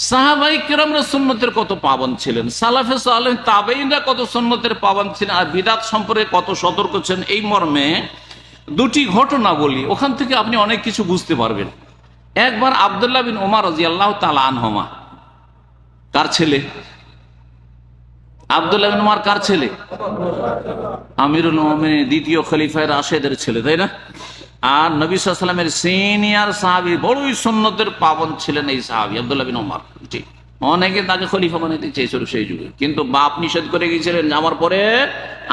সাহাবাই কেরামরা সুন্নতের কত পাবন ছিলেন, সালাফে সালেহ তাবেঈনরা কত সুন্নতের পাবন ছিলেন, আর বিদআত সম্পর্কে কত সতর্ক ছিলেন। এই মর্মে দুটি ঘটনা বলি, ওখান থেকে আপনি অনেক কিছু বুঝতে পারবেন। একবার আব্দুল্লাহ বিন ওমর রাদিয়াল্লাহু তাআলা আনহুমা, কার ছেলে? আব্দুল্লাহ বিন ওমর কার ছেলে? আমিরুল মুমিনিন, দ্বিতীয় খলিফায়ে রাশেদের ছেলে, তাই না? আর নবী সাল্লাল্লাহু আলাইহি ওয়াসাল্লামের সিনিয়র সাহাবী, বড়ই সুন্নতের পাবন ছিলেন এই সাহাবী আব্দুল্লাহ বিন ওমর। জি, অনেকে তাকে খলিফা বানাতে চেয়েছিল সেই যুগে, কিন্তু বাপ নিষেধ করে গিয়েছিলেন, আমার পরে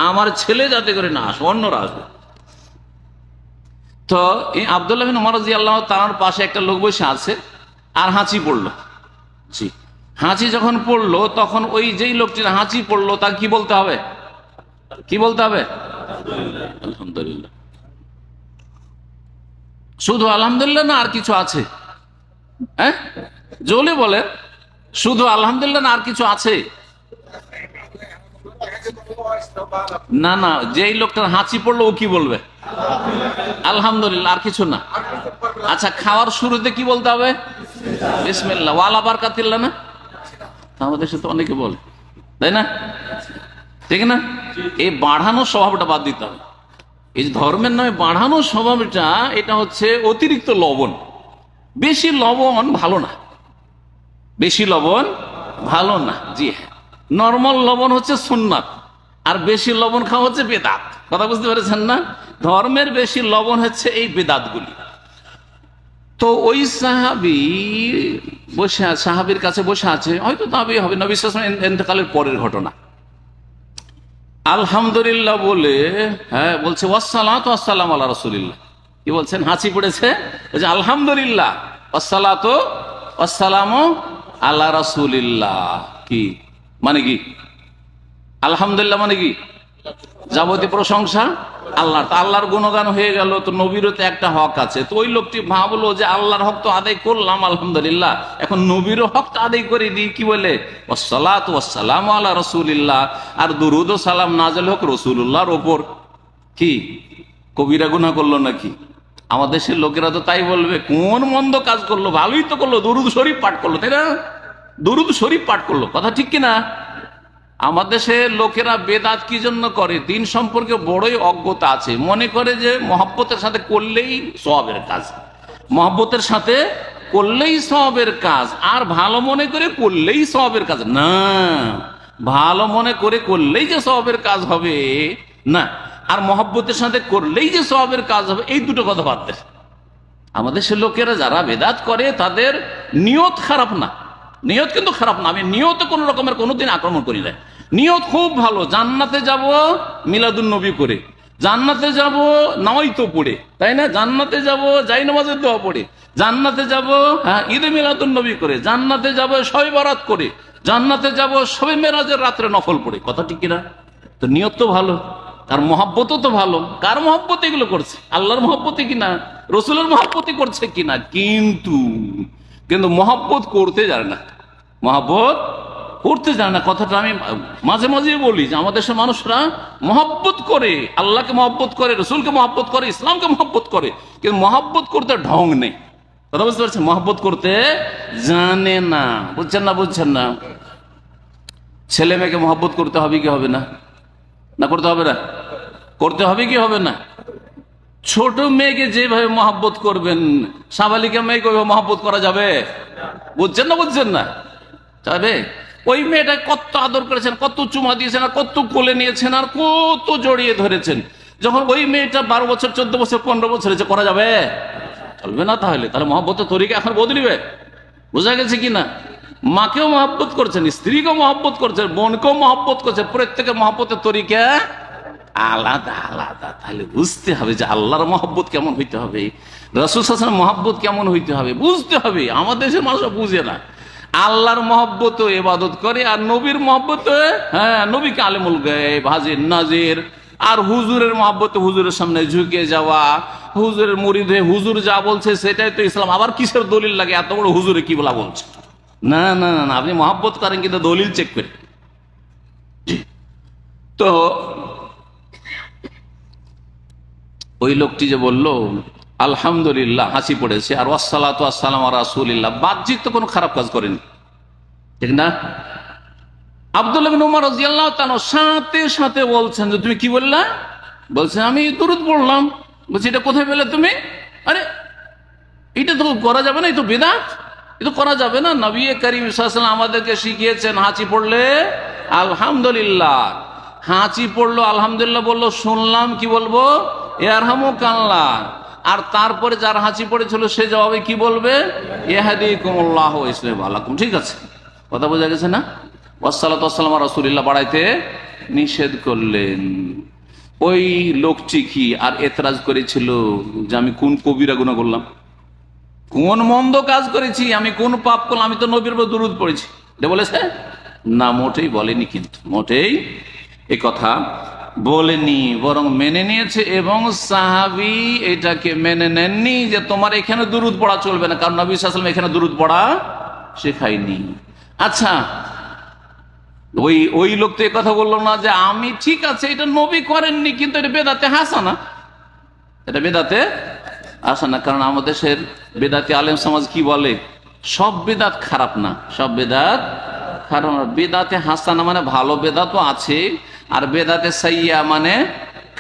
আমার ছেলে যাতে করে না আসে, অন্যরা আসবে। তো এই আব্দুল্লাহ বিন ওমর রাদিয়াল্লাহু তাআলার পাশে একটা লোক বসে আছে, আর হাঁচি পড়লো। জি, হাঁচি যখন পড়লো, তখন ওই যেই লোকটির হাঁচি পড়লো তাকে কি বলতে হবে? কি বলতে হবে? আলহামদুলিল্লাহ। শুধু আলহামদুলিল্লাহ না আর কিছু আছে? হ্যাঁ, জোরে বলে, শুধু আলহামদুলিল্লাহ না আর কিছু আছে? না না, যেই লোকটার হাঁচি পড়লো ও কি বলবে? আলহামদুলিল্লাহ, আর কিছু না। আচ্ছা, খাওয়ার শুরুতে কি বলতে হবে? বিসমিল্লাহ, ওয়ালা বারাকাতিল্লাহ না? আমাদের সাথে অনেকে বলে, তাই না? ঠিক না? এই বাড়ানো স্বভাবটা বাদ দিতে হবে। এই যে ধর্মের নামে বাড়ানো স্বভাবটা, এটা হচ্ছে অতিরিক্ত লবণ। বেশি লবণ ভালো না, বেশি লবণ ভালো না। জি হ্যাঁ, নরমাল লবণ হচ্ছে সুন্নাত, আর বেশি লবণ খাওয়া হচ্ছে বেদাত। কথা বুঝতে পেরেছেন না? ধর্মের বেশি লবণ হচ্ছে এই বেদাতগুলি। তো ওই সাহাবী বসে, সাহাবীর কাছে বসে আছে, হয়তো তাবেঈ হবে, নবী সাল্লাল্লাহু আলাইহি ওয়াসাল্লাম ইন্তেকালের পরের ঘটনা। আলহামদুলিল্লাহ বলে, হ্যাঁ বলছে, ওয়াসসালাতু ওয়াসসালামু আলা রাসূলিল্লাহ। কি বলছেন? হাঁচি পড়েছে, বলছে আলহামদুলিল্লাহ, ওয়াসসালাতু ওয়াসসালামু আলা রাসূলিল্লাহ। কি মানে? কি আলহামদুলিল্লাহ মানে? কি যাবতীয় প্রশংসা আল্লাহর। আল্লাহর গুণগান হয়ে গেল, তো নবীরও তো একটা হক আছে। তো ওই লোকটি ভাবলো যে আল্লাহর হক তো আদায় করলাম আলহামদুলিল্লাহ, এখন নবীরও হকটা আদায় করে দিই। কি বলে? ওয়াসসালাতু ওয়াসসালামু আলা রাসূলিল্লাহ, আর দুরুদ ও সালাম নাযিল হোক রাসূলুল্লাহর উপর। কি কবিরা গুনাহ করলো নাকি? আমাদের দেশের লোকেরা তো তাই বলবে, কোন মন্দ কাজ করলো? ভালোই তো করলো, দুরুদ শরীফ পাঠ করলো, তাই না? দুরুদ শরীফ পাঠ করলো, কথা ঠিক কিনা? আমাদের দেশের লোকেরা বেদাত কি জন্য করে? দিন সম্পর্কে বড়ই অজ্ঞতা আছে, মনে করে যে মহব্বতের সাথে করলেই সওয়াবের কাজ, মহব্বতের সাথে করলেই সওয়াবের কাজ, আর ভালো মনে করে করলেই সওয়াবের কাজ না। ভালো মনে করে করলেই যে সওয়াবের কাজ হবে না, আর মহব্বতের সাথে করলেই যে সওয়াবের কাজ হবে, এই দুটো কথা বাদ দেয়। আমাদের দেশের লোকেরা যারা বেদাত করে, তাদের নিয়ত খারাপ না, নিয়ত কিন্তু খারাপ না। আমি নিয়তে কোন রকমের কোনোদিন আক্রমণ করি না। নিয়ত খুব ভালো, জান্নাতে যাব মিলাদুন নবী করে, জান্নাতে যাব নামাইতো পড়ে, তাই না? জান্নাতে যাব যাই নামাজের দোয়া পড়ে, জান্নাতে যাব হ্যাঁ ঈদে মিলাদুন নবী করে, জান্নাতে যাব শবে বরাত করে, জান্নাতে যাব শবে মেরাজের রাত্রে নফল পড়ে। কথা ঠিক কিনা? তো নিয়ত তো ভালো, আর মহাব্বতও তো ভালো। কার মহাব্বত এগুলো করছে? আল্লাহর মহাব্বতে কিনা, রসুলের মহাব্বতে করছে কিনা। কিন্তু কিন্তু মহাব্বত করতে জানে না, মহাব্বত করতে জানে না। কথাটা আমি মাঝে মাঝে বলি যে আমাদের দেশের মানুষরা মহাব্বত করে, আল্লাহকে মহাব্বত করে, রসুলকে মহাব্বত করে, ইসলামকে মহাব্বত করে, কিন্তু মহাব্বত করতে ঢং নেই। কথা বুঝতে পারছেন? মহাব্বত করতে জানে না। বুঝছেন না? বুঝছেন না? ছেলে মেয়েকে মহাব্বত করতে হবে কি হবে না? না করতে হবে না? করতে হবে কি হবে না? ছোট মেয়েকে যেভাবে মহাব্বত করবেন, সাবালিকা মেয়েকে ওইভাবে মহাব্বত করা যাবে? বুঝছেন না? বুঝছেন না? যাবে? ওই মেয়েটা কত আদর করেছেন, কত চুমা দিয়েছেন, আর কত কোলে নিয়েছেন, আর কত জড়িয়ে ধরেছেন। যখন ওই মেয়েটা 12 বছর, 14 বছর, 15 বছর হয়েছে, করা যাবে? চলবে না। তাহলে মহাব্বতের তরিকা এখন বদলিবে। বোঝা গেছে কিনা? মাকেও মহাব্বত করছেন, স্ত্রীকেও মহাব্বত করছেন, বোনকেও মহাব্বত করছেন, প্রত্যেকের মহাব্বতের তরিকা আলাদা আলাদা। তাহলে বুঝতে হবে যে আল্লাহর মহব্বত কেমন হইতে হবে, রাসূল সাল্লাল্লাহু আলাইহি ওয়াসাল্লাম মহব্বত কেমন হইতে হবে, বুঝতে হবে। আমাদের দেশের মানুষরা বুঝে না। আল্লাহর মহব্বত ইবাদত করে, আর নবীর মহব্বত, হ্যাঁ নবীকে আলেমুল গায়ব, হাজির নাজির, আর হুজুরের মহব্বত হুজুরের সামনে ঝুঁকে যাওয়া, হুজুরের মুরিদ হয়ে হুজুর যা বলছে সেটাই তো ইসলাম। আবার কিসের দলিল লাগে? এত বড় হুজুরে কি বলা বলছে? না না না, আপনি মহব্বত করেন কিন্তু দলিল চেক করে। তো ওই লোকটি যে বলল আলহামদুলিল্লাহ, হাসি পড়েছে, আর ওয়াসসালাতু ওয়াসসালামু আলা রাসূলিল্লাহ, বাহ্যিক তো কোনো খারাপ কাজ করেনি, ঠিক না? আব্দুল্লাহ বিন উমর রাদিয়াল্লাহু তাআলা সাথে সাথে বলছেন যে তুমি কি বললা? বলছে আমি দুরূদ পড়লাম। বলছি এটা কোথায় পেলে তুমি? আরে এটা তো করা যাবে না, এই তো বিদআত, এটা করা যাবে না। নবী করিম সাল্লাল্লাহু আলাইহি ওয়াসাল্লাম আমাদেরকে শিখিয়েছেন হাঁচি পড়লে আলহামদুলিল্লাহ, হাঁচি পড়লো আলহামদুলিল্লাহ বললো, শুনলাম কি বলবো? ইয়ারহামুকাল্লাহ। আর তারপরে যার হাঁচি পড়েছিল সে জবাবে কি বলবে? ইয়াহদিকুমুল্লাহ ওয়া ইসলিহু বালাকুম। ঠিক আছে, কথা বোঝা গেছে না? ওয়াসসালাতু ওয়াসসালামু আলা রাসূলিল্লাহ বাড়াইতে নিষেধ করলেন। ওই লোকটি কি আর এতরাজ করেছিল যে আমি কোন কবিরা গুনাহ করলাম, কোন মন্দ কাজ করেছি, আমি কোন পাপ করলাম, আমি তো নবীর উপর দুরূদ পড়েছি, এটা বলেছে না? মোটেই বলেনি, কিন্তু মোটেই এ কথা বলেনি, বরং মেনে নিয়েছে। এবং সাহাবী এটাকে মেনে নেননি যে তোমার এখানে দুরূদ পড়া চলবে না, কারণ নবী সাল্লাল্লাহু আলাইহি ওয়াসাল্লাম এখানে দুরূদ পড়া শেখায়নি। আচ্ছা, ওই লোক তো কথা বললো না যে আমি ঠিক আছে এটা নবী করেননি, কিন্তু এটা বেদাতে হাসানা, এটা বেদাতে হাসানা। কারণ আমাদের দেশের বেদাতি আলেম সমাজ কি বলে? সব বেদাত খারাপ না, সব বেদাত খারাপ না। বেদাতে হাসানা মানে ভালো বেদাতও আছে, আর বেদাতে সাইয়া মানে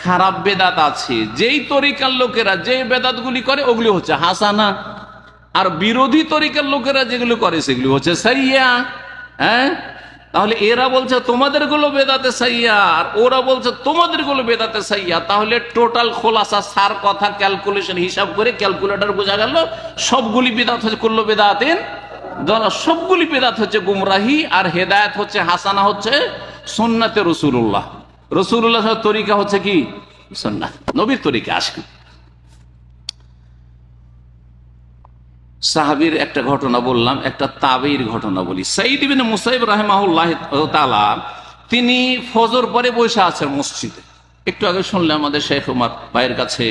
খারাপ বেদাত আছে। যেই তরিকার লোকেরা যে বেদাত গুলি করে ওগুলি হচ্ছে হাসানা, আর বিরোধী তরিকার লোকেরা যেগুলো করে সেগুলি হচ্ছে সাইয়া। হ্যাঁ, তাহলে এরা বলছে তোমাদের গুলো বেদাতে সাইয়া, আর ওরা বলছে তোমাদের গুলো বেদাতে সাইয়া। তাহলে টোটাল খোলাসা সার কথা ক্যালকুলেশন হিসাব করে ক্যালকুলেটর বোঝা গেল সবগুলি বেদাত হচ্ছে কুল্লু বেদাতিন দলাল, সবগুলি বেদাত হচ্ছে গুমরাহি, আর হেদায়েত হচ্ছে হাসানা, হচ্ছে সুন্নাতে রাসূলুল্লাহ। রাসূলুল্লাহ তরিকা হচ্ছে কি? সুন্নাহ, নবীর তরিকা। আসেন সাহাবীর একটা ঘটনা বললাম, একটা তাবেঈর ঘটনা বলি। সাঈদ ইবনে মুসাইব রাহিমাহুল্লাহ তাআলা তিনি ফজর পরে বসে আছেন মসজিদে। একটু আগে শুনলাম আমাদের শেখ ওমর ভাইয়ের কাছে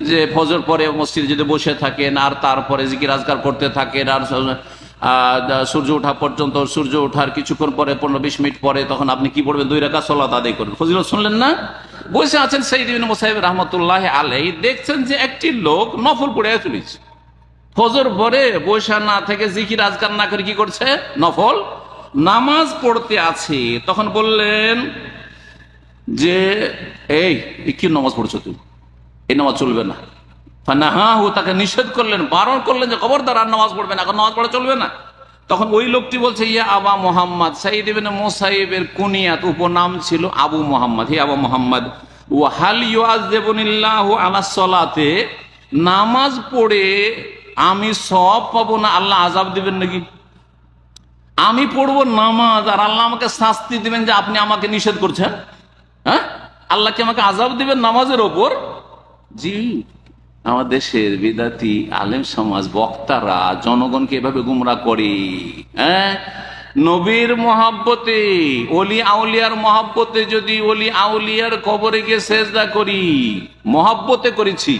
যে ফজর পরে মসজিদে যদি বসে থাকেন আর তারপরে জিকির আজকার করতে থাকেন, আর সূর্য ওঠা পর্যন্ত, সূর্য ওঠার কিছুক্ষণ পরে 15-20 মিনিট পরে তখন আপনি কি পড়বেন? 2 রাকাত সালাত আদায় করবেন। ফজিলত শুনলেন না? বসে আছেন সাঈদ ইবনে মুসাইব রাহমাতুল্লাহি আলাইহি, দেখছেন যে একটি লোক নফল পড়ে চলেছে। ফজর পরে বসে না থেকে জিকির আজকার না করে কি করছে? নফল নামাজ পড়তে আছে। তখন বললেন যে এই কি নামাজ পড়ছো তুমি? এই নামাজ চলবে না। ফানাহাহু, তাকে নিষেধ করলেন, বারণ করলেন যে খবরদার আর নামাজ পড়বে না, এখন নামাজ পড়া চলবে না। তখন ওই লোকটি বলছে ইয়া আবা মুহাম্মদ, সাঈদ ইবনে মুসাইবের কুনিয়াত উপনাম ছিল আবু মুহাম্মদ, হে আবু মুহাম্মদ, ওয়া হাল ইউআযযিবুনিল্লাহু আলা সলাতে, নামাজ পড়ে আমি সওয়াব পাবো না, আল্লাহ আযাব দিবেন নাকি? আমি পড়বো নামাজ আর আল্লাহ আমাকে শাস্তি দিবেন যে আপনি আমাকে নিষেধ করছেন? হ্যাঁ, আল্লাহ কি আমাকে আযাব দিবেন নামাজের ওপর? জি, আমার দেশের বিদাতি আলেম সমাজ বক্তারা জনগণকে এভাবে গুমরা করে। হ্যাঁ, নবীর মহাব্বতে, ওলি আউলিয়ার মহাব্বতে, যদি ওলি আউলিয়ার কবরে গিয়ে সেজদা করি, মহাব্বতে করেছি,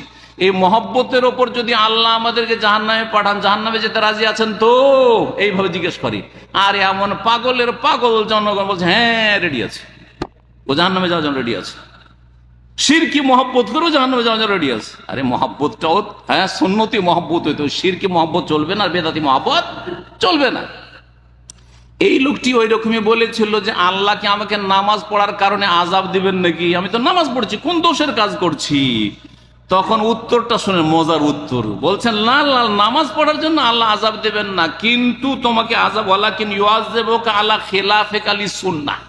এই মহব্বতের ওপর যদি আল্লাহ আমাদেরকে জাহান্নামে পাঠান, জাহান্নামে যেতে রাজি আছেন তো? এইভাবে জিজ্ঞেস করি। আর এমন পাগলের পাগল জনগণ বলছে হ্যাঁ রেডি আছে, ও জাহান্নামে যাওয়ার জন্য রেডি আছে, শিরকি মহব্বত করেও জাহান্নামে যাওয়ার জন্য রেডি আছে। আরে মহব্বতটাও হ্যাঁ সুন্নতি মহব্বত হইতো, শিরকি মহব্বত চলবে না, আর বেদাতি মহব্বত চলবে না। এই লোকটি ওই রকমই বলেছিল যে আল্লাহ কি আমাকে নামাজ পড়ার কারণে আযাব দিবেন নাকি? আমি তো নামাজ পড়ছি, কোন দোষের কাজ করছি? তখন উত্তরটা শুনে মজার উত্তর, বলছেন না, নামাজ পড়ার জন্য আল্লাহ আযাব দেবেন না, কিন্তু তোমাকে আযাব ওয়ালাকিন ইউআযযিবুকা আলা খিলাফিকা লিসুন্নাহ,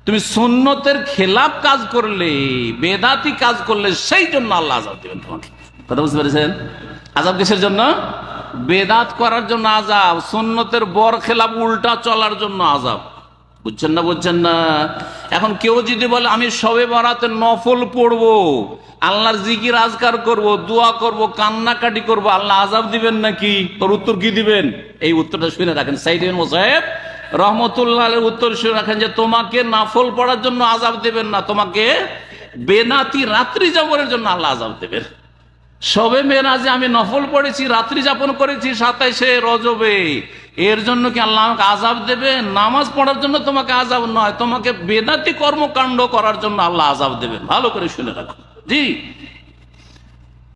তুমি সুন্নতের খেলাফ কাজ করলে, বেদাতি কাজ করলে, সেই জন্য আল্লাহ আযাব দেবেন তোমাকে। কথা বুঝতে পেরেছেন? আযাব কিসের জন্য? বেদাত করার জন্য আযাব, সুন্নতের বর খেলাফ উল্টা চলার জন্য আযাব। বুঝছেন না? বুঝছেন না? এখন কেউ যদি বলে আমি শবে বরাতে নফল পড়বো, আল্লাহর জিকির আজকার করব, দোয়া করব, কান্নাকাটি করব, আল্লাহ আযাব দিবেন নাকি? তোর উত্তর কি দিবেন? এই উত্তরটা শুনে রাখেন। সাঈদ ইবনে মুসাইব রাহমাতুল্লাহ আলাইহির উত্তর শুনে রাখেন যে তোমাকে নফল পড়ার জন্য আযাব দেবেন না, তোমাকে বেনাতি রাত্রি যাপনের জন্য আল্লাহ আযাব দেবেন। শবে মেরাজে আমি নফল পড়েছি, রাত্রি যাপন করেছি 27শে রজবে, এর জন্য কি আল্লাহ আমাকে আযাব দেবে? নামাজ পড়ার জন্য তোমাকে আযাব নয়, তোমাকে বেদাতি কর্মকাণ্ড করার জন্য আল্লাহ আযাব দেবেন। ভালো করে শুনে রাখো। জি,